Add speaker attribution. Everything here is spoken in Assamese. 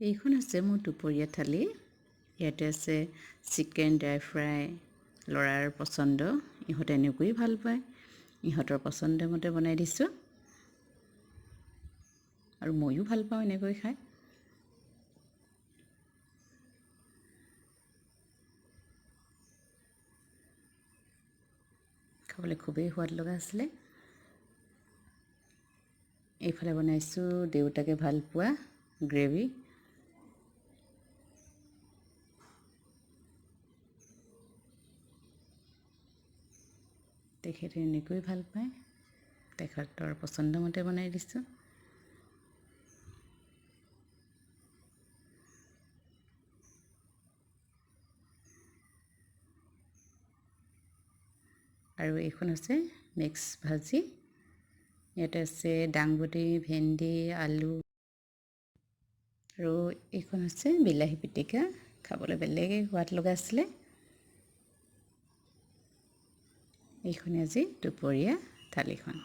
Speaker 1: এইখন হৈছে মোৰ দুপৰীয়া থালি। ইয়াতে আছে চিকেন ড্ৰাই ফ্ৰাই, ল'ৰাৰ পচন্দ, ইহঁতে এনেকৈয়ে ভাল পায়, ইহঁতৰ পচন্দ মতে বনাই দিছোঁ আৰু ময়ো ভাল পাওঁ এনেকৈ খাই। খাবলৈ খুবেই সোৱাদ লগা আছিলে। এইফালে বনাইছোঁ দেউতাকে ভাল পোৱা গ্ৰেভি। তেখেতে এনেকৈ ভাল পায়, তেখেতৰ পচন্দ মতে বনাই দিছোঁ। আৰু এইখন হৈছে মিক্স ভাজি। ইয়াতে আছে দাংবডি, ভেন্দি, আলু আৰু এইখন হৈছে বিলাহী পিটিকা। খাবলৈ বেলেগেই সোৱাদ লগা আছিলে। এইখনে আজি দুপৰীয়া থালিখন।